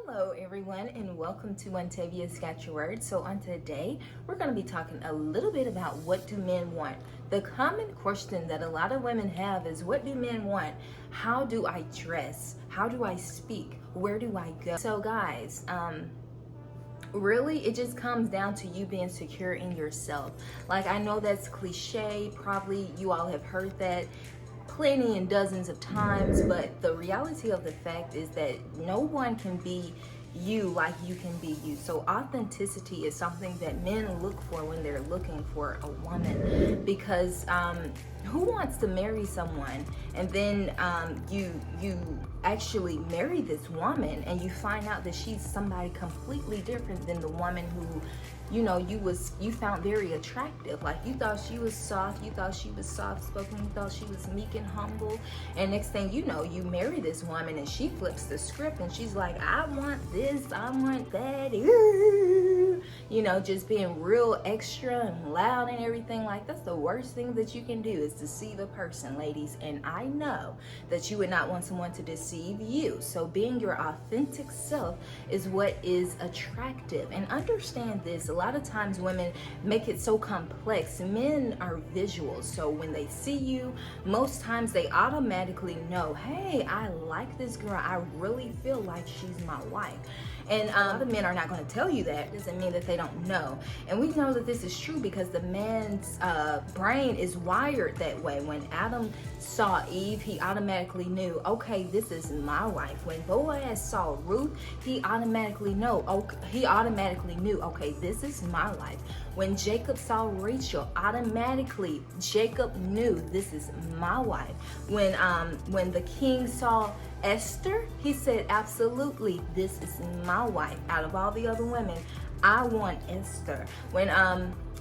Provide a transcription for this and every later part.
Hello everyone and welcome to Ontavia's Got Your Word. So on today, we're going to be talking a little bit about what do men want. The common question that a lot of women have is, what do men want? How do I dress? How do I speak? Where do I go? So guys, really it just comes down to you being secure in yourself. Like, I know that's cliche, probably you all have heard that plenty and dozens of times, but the reality of the fact is that no one can be you like you can be you. So authenticity is something that men look for when they're looking for a woman, because who wants to marry someone and then you actually marry this woman and you find out that she's somebody completely different than the woman who you found very attractive. Like, you thought she was soft, you thought she was soft spoken, you thought she was meek and humble, and next thing you know, you marry this woman and she flips the script and she's like, I want this, I want that, just being real extra and loud and everything. Like, that's the worst thing that you can do, is deceive a person, ladies. And I know that you would not want someone to deceive you. So being your authentic self is what is attractive. And understand this, a lot of times women make it so complex. Men are visuals, so when they see you, most times they automatically know, hey, I like this girl, I really feel like she's my wife. And a lot of men are not going to tell you that. It doesn't mean that they don't know. And we know that this is true because the man's brain is wired that way. When Adam saw Eve, he automatically knew, okay, this is my wife. When Boaz saw Ruth, he automatically knew, okay, this is my wife. When Jacob saw Rachel, automatically Jacob knew, this is my wife. When the king saw Esther, he said, absolutely, this is my wife. Out of all the other women, I want Esther. When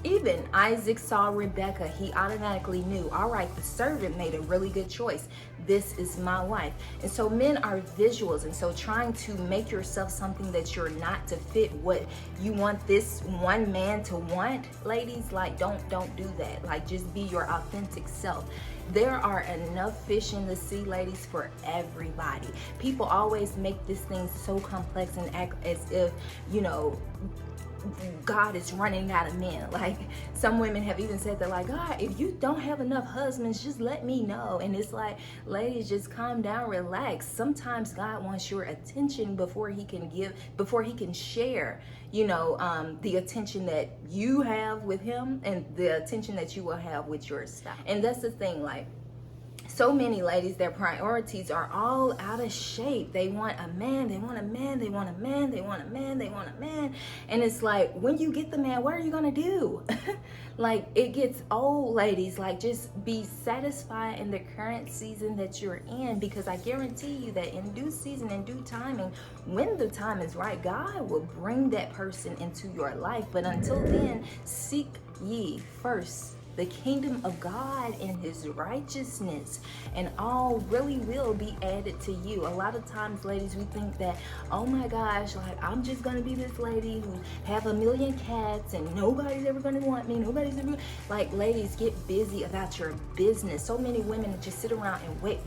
even Isaac saw Rebecca, he automatically knew, all right, the servant made a really good choice. This is my wife. And so men are visuals. And so trying to make yourself something that you're not to fit what you want this one man to want, ladies, like, don't do that. Like, just be your authentic self. There are enough fish in the sea, ladies, for everybody. People always make this thing so complex and act as if, God is running out of men. Like, some women have even said that, like, God, if you don't have enough husbands, just let me know. And it's like, ladies, just calm down, relax. Sometimes God wants your attention before he can share, the attention that you have with him and the attention that you will have with your spouse. And that's the thing, like, so many ladies, their priorities are all out of shape. They want a man, they want a man, they want a man, they want a man, they want a man. And it's like, when you get the man, what are you going to do? Like, it gets old, ladies. Like, just be satisfied in the current season that you're in, because I guarantee you that in due season, in due timing, when the time is right, God will bring that person into your life. But until then, seek ye first the kingdom of God and his righteousness, and all really will be added to you. A lot of times, ladies, we think that, oh my gosh, like, I'm just gonna be this lady who have a million cats and nobody's ever gonna want me, like, ladies, get busy about your business. So many women just sit around and wait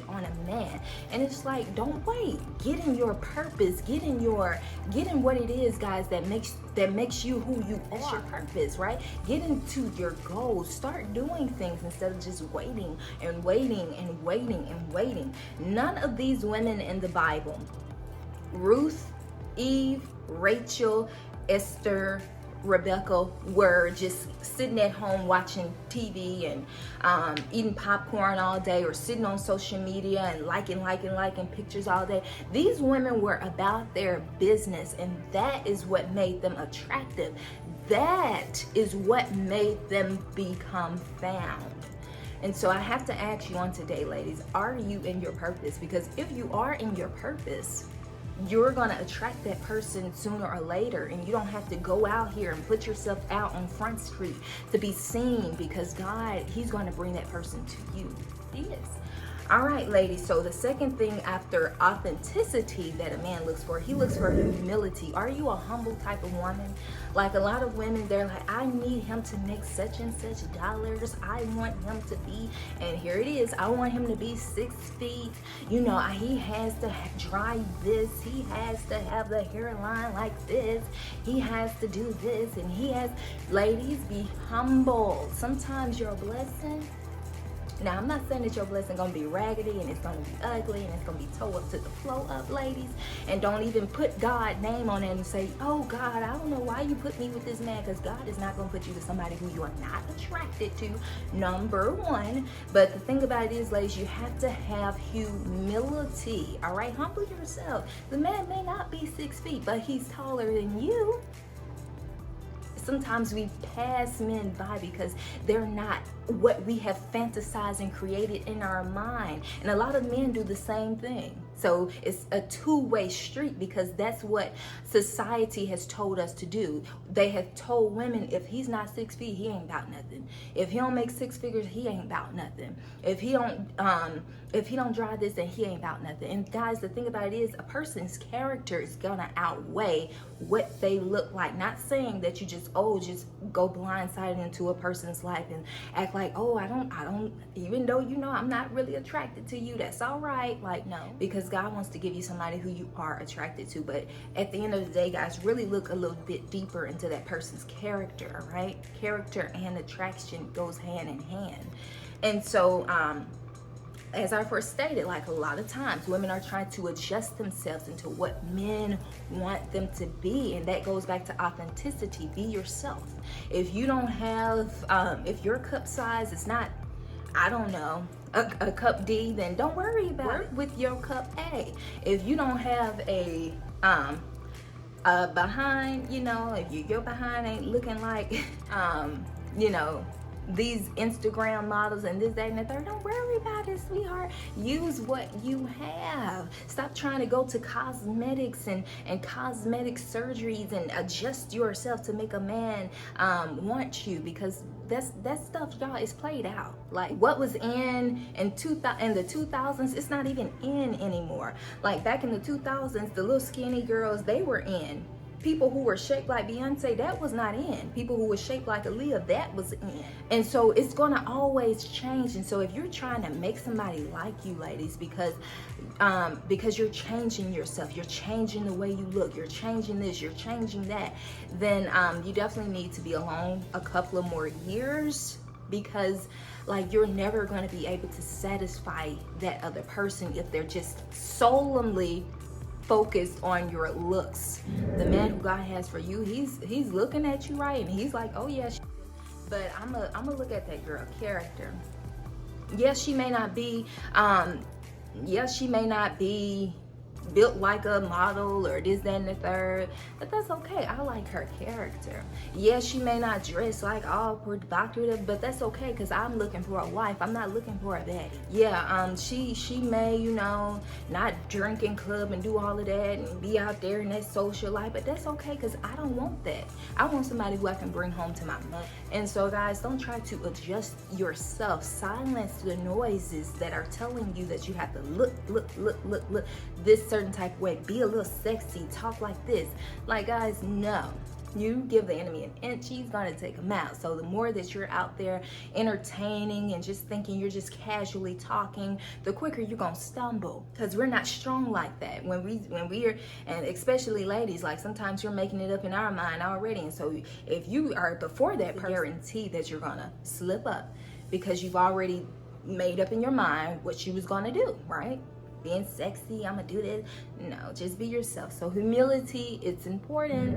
on a man. And it's like, don't wait. Get in your purpose, get in what it is, guys, that makes you who you are. That's your purpose, right? Get into your goals. Start doing things instead of just waiting. None of these women in the Bible, Ruth, Eve, Rachel, Esther, Rebecca, were just sitting at home watching TV and eating popcorn all day, or sitting on social media and liking pictures all day. These women were about their business, and that is what made them attractive. That is what made them become found. And so I have to ask you on today, ladies, are you in your purpose? Because if you are in your purpose, you're going to attract that person sooner or later, and you don't have to go out here and put yourself out on Front Street to be seen, because God, he's going to bring that person to you. He is. All right, ladies, so the second thing after authenticity that a man looks for, he looks for humility. Are you a humble type of woman? Like a lot of women, they're like, I need him to make such and such dollars. I want him to be, and here it is, I want him to be 6 feet. You know, he has to drive this. He has to have the hairline like this. He has to do this, and he has, ladies, be humble. Sometimes you're a blessing. Now, I'm not saying that your blessing gonna be raggedy and it's gonna be ugly and it's gonna be toe up to the flow up, ladies. And don't even put God's name on it and say, oh God, I don't know why you put me with this man, because God is not gonna put you with somebody who you are not attracted to, number one. But the thing about it is, ladies, you have to have humility, all right? Humble yourself. The man may not be 6 feet, but he's taller than you. Sometimes we pass men by because they're not what we have fantasized and created in our mind. And a lot of men do the same thing. So it's a two-way street, because that's what society has told us to do. They have told women, if he's not 6 feet, he ain't about nothing. If he don't make 6 figures, he ain't about nothing. If he don't drive this, then he ain't about nothing. And guys, the thing about it is, a person's character is gonna outweigh what they look like. Not saying that you just go blindsided into a person's life and act like, oh, I don't, even though you know I'm not really attracted to you, that's all right. Like, no, because God wants to give you somebody who you are attracted to. But at the end of the day, guys, really look a little bit deeper into that person's character, all right? Character and attraction goes hand in hand. And so, as I first stated, like a lot of times women are trying to adjust themselves into what men want them to be, and that goes back to authenticity. Be yourself. If you don't have, if your cup size is not, I don't know, a cup D, then don't worry about it with your cup A. If you don't have a behind, you know, if your behind ain't looking like, you know, these Instagram models and this, that, and the third, don't worry about it, sweetheart. Use what you have. Stop trying to go to cosmetics and cosmetic surgeries and adjust yourself to make a man want you, because that stuff, y'all, is played out. Like what was in the 2000s, it's not even in anymore. Like back in the 2000s, the little skinny girls, they were in. People who were shaped like Beyonce, that was not in. People who were shaped like Aaliyah, that was in. And so it's gonna always change. And so if you're trying to make somebody like you, ladies, because you're changing yourself, you're changing the way you look, you're changing this, you're changing that, then you definitely need to be alone a couple of more years, because like you're never going to be able to satisfy that other person if they're just solely focused on your looks. The man who God has for you, he's looking at you, right, and he's like, oh yeah, but I'm gonna look at that girl character. Yes, she may not be built like a model or this, that, and the third, but that's okay. I like her character. Yes, she may not dress like all provocative, but that's okay, because I'm looking for a wife. I'm not looking for a baddie. Yeah, she may, you know, not drink in club and do all of that and be out there in that social life, but that's okay, because I don't want that. I want somebody who I can bring home to my mother. And so guys, don't try to adjust yourself. Silence the noises that are telling you that you have to look this certain type of way, be a little sexy, talk like this. Like, guys, no. You give the enemy an inch, he's gonna take him out. So the more that you're out there entertaining and just thinking you're just casually talking, the quicker you're gonna stumble, because we're not strong like that. When we are, and especially ladies, like sometimes you're making it up in our mind already. And so if you are before that person, guarantee that you're gonna slip up, because you've already made up in your mind what you was gonna do, right? Being sexy, I'm gonna do this. No, just be yourself. So humility, it's important.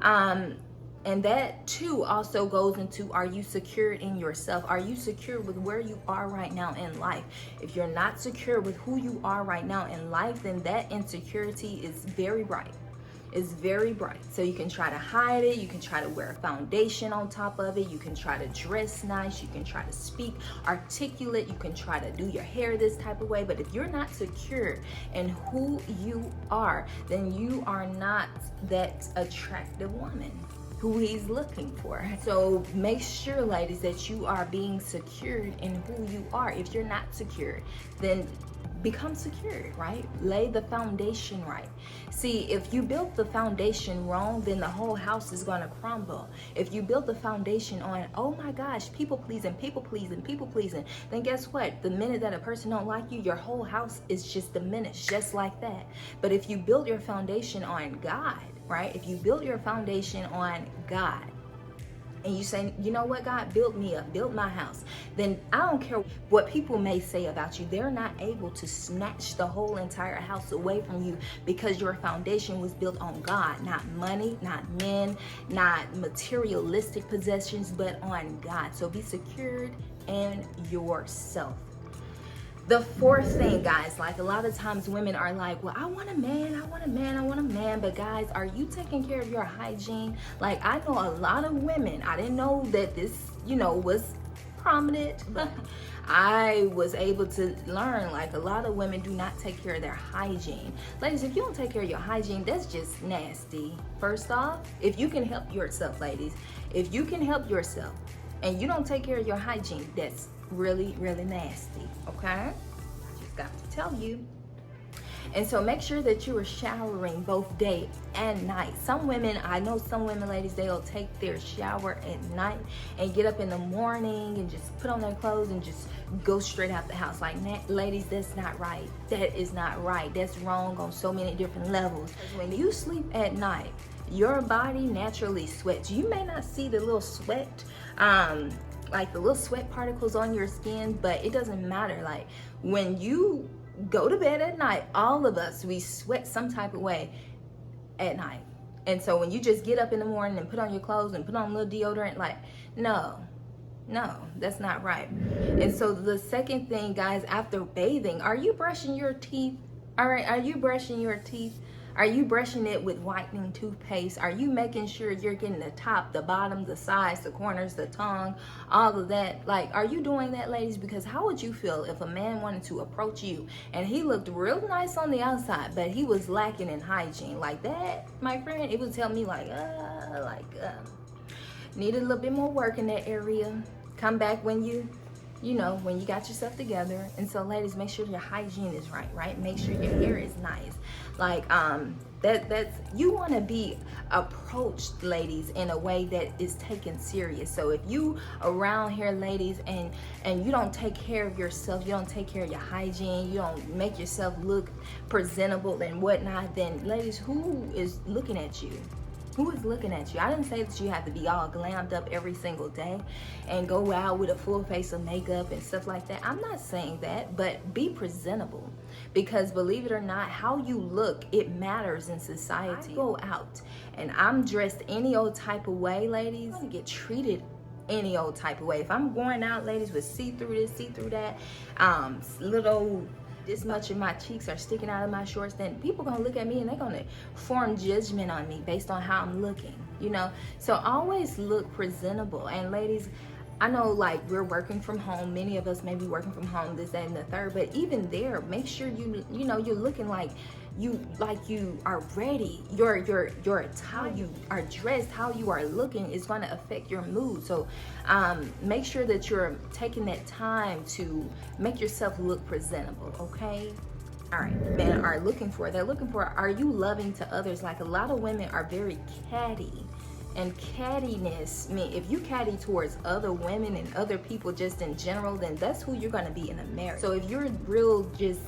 And that too also goes into, are you secure in yourself? Are you secure with where you are right now in life? If you're not secure with who you are right now in life, then that insecurity is very bright. It's very bright. So you can try to hide it, you can try to wear a foundation on top of it, you can try to dress nice, you can try to speak articulate, you can try to do your hair this type of way, but if you're not secure in who you are, then you are not that attractive woman. who he's looking for. So make sure, ladies, that you are being secured in who you are. If you're not secured, then become secured, right? Lay the foundation right. See, if you built the foundation wrong, then the whole house is going to crumble. If you built the foundation on, oh my gosh, people pleasing, then guess what? The minute that a person don't like you, your whole house is just diminished, just like that. But if you build your foundation on God, right? If you build your foundation on God, and you say, you know what, God, build me up, build my house, then I don't care what people may say about you. They're not able to snatch the whole entire house away from you, because your foundation was built on God, not money, not men, not materialistic possessions, but on God. So be secured in yourself. The fourth thing, guys, like a lot of times women are like, well, I want a man. But guys, are you taking care of your hygiene? Like, I know a lot of women, I didn't know that this, was prominent, but I was able to learn, like, a lot of women do not take care of their hygiene. Ladies, if you don't take care of your hygiene, that's just nasty. First off, if you can help yourself, ladies, if you can help yourself and you don't take care of your hygiene, that's really, really nasty, okay? I just got to tell you. And so make sure that you are showering both day and night. I know some women, ladies, they'll take their shower at night and get up in the morning and just put on their clothes and just go straight out the house. Like, ladies, that's not right. That is not right. That's wrong on so many different levels. When you sleep at night, your body naturally sweats. You may not see the little sweat, like the little sweat particles on your skin, but it doesn't matter. Like, when you go to bed at night, all of us, we sweat some type of way at night. And so when you just get up in the morning and put on your clothes and put on a little deodorant, like, no, that's not right. And so the second thing, guys, after bathing, are you brushing your teeth? All right, are you brushing your teeth? Are you brushing it with whitening toothpaste? Are you making sure you're getting the top, the bottom, the sides, the corners, the tongue, all of that? Like, are you doing that, ladies? Because how would you feel if a man wanted to approach you and he looked real nice on the outside, but he was lacking in hygiene? Like that, my friend, it would tell me needed a little bit more work in that area. Come back when you got yourself together. And so, ladies, make sure your hygiene is right? Make sure your hair is nice. Like, that's you want to be approached, ladies, in a way that is taken serious. So if you around here, ladies, and you don't take care of yourself, you don't take care of your hygiene, you don't make yourself look presentable and whatnot, then, ladies, who is looking at you? Who is looking at you? I didn't say that you have to be all glammed up every single day and go out with a full face of makeup and stuff like that. I'm not saying that, but be presentable, because believe it or not, how you look, it matters in society. I go out and I'm dressed any old type of way, ladies, I'm gonna get treated any old type of way. If I'm going out, ladies, with see-through this, see-through that, little this much of my cheeks are sticking out of my shorts, then people gonna look at me and they're gonna form judgment on me based on how I'm looking, So always look presentable. And ladies, I know, like, we're working from home. Many of us may be working from home, this, that, and the third. But even there, make sure you're looking like you are ready. Your how you are dressed, how you are looking is going to affect your mood. So make sure that you're taking that time to make yourself look presentable. Okay. All right, men are looking for, are you loving to others? Like, a lot of women are very catty. And cattiness, if you catty towards other women and other people just in general, then that's who you're going to be in a marriage. So if you're real just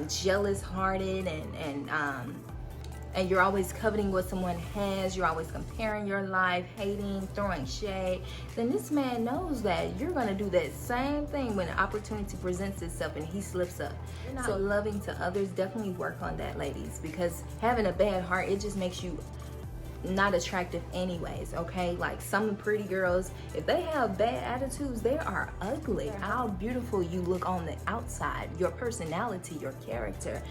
jealous hearted and you're always coveting what someone has, you're always comparing your life, hating, throwing shade, then this man knows that you're going to do that same thing when an opportunity presents itself and he slips up. So loving to others, definitely work on that, ladies, because having a bad heart, it just makes you not attractive anyways, okay? Like, some pretty girls, if they have bad attitudes, they are ugly. How beautiful you look on the outside, your personality, your character,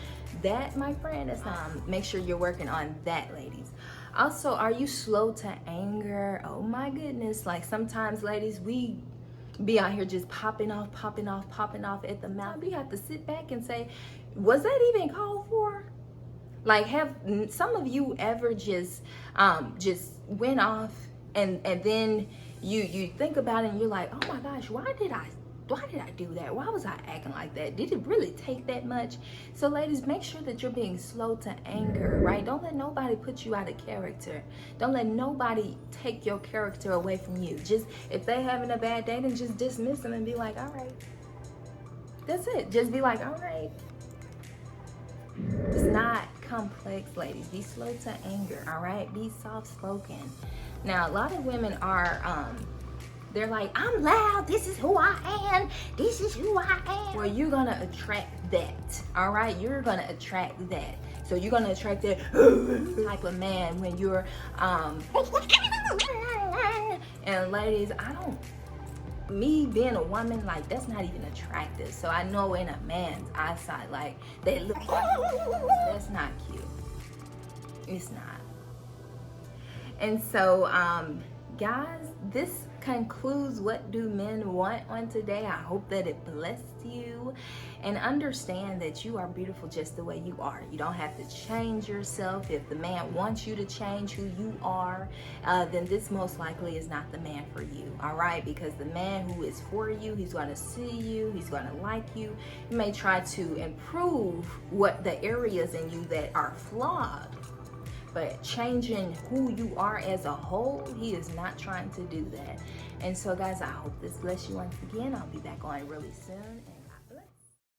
that, my friend, is make sure you're working on that, ladies. Also, are you slow to anger? Oh my goodness. Like, sometimes, ladies, we be out here just popping off at the mouth. We have to sit back and say, was that even called for? Like, have some of you ever just went off and then you think about it and you're like, oh my gosh, why did I do that? Why was I acting like that? Did it really take that much? So ladies, make sure that you're being slow to anger, right? Don't let nobody put you out of character. Don't let nobody take your character away from you. Just, if they having a bad day, then just dismiss them and be like, all right. That's it. Just be like, all right. It's not complex, ladies. Be slow to anger, all right? Be soft-spoken. Now, a lot of women are, they're like, I'm loud. This is who I am. This is who I am. Well, you're going to attract that, all right? You're going to attract that. So you're going to attract that type of man when you're, and ladies, me being a woman, like, that's not even attractive. So I know in a man's eyesight, like, they look that's not cute. It's not. And so, guys, this concludes What Do Men Want on today. I hope that it blessed you, and understand that you are beautiful just the way you are. You don't have to change yourself. If the man wants you to change who you are, then this most likely is not the man for you, all right? Because the man who is for you, he's going to see you, he's going to like you. He may try to improve what the areas in you that are flawed, but changing who you are as a whole, he is not trying to do that. And so, guys, I hope this bless you once again. I'll be back on really soon.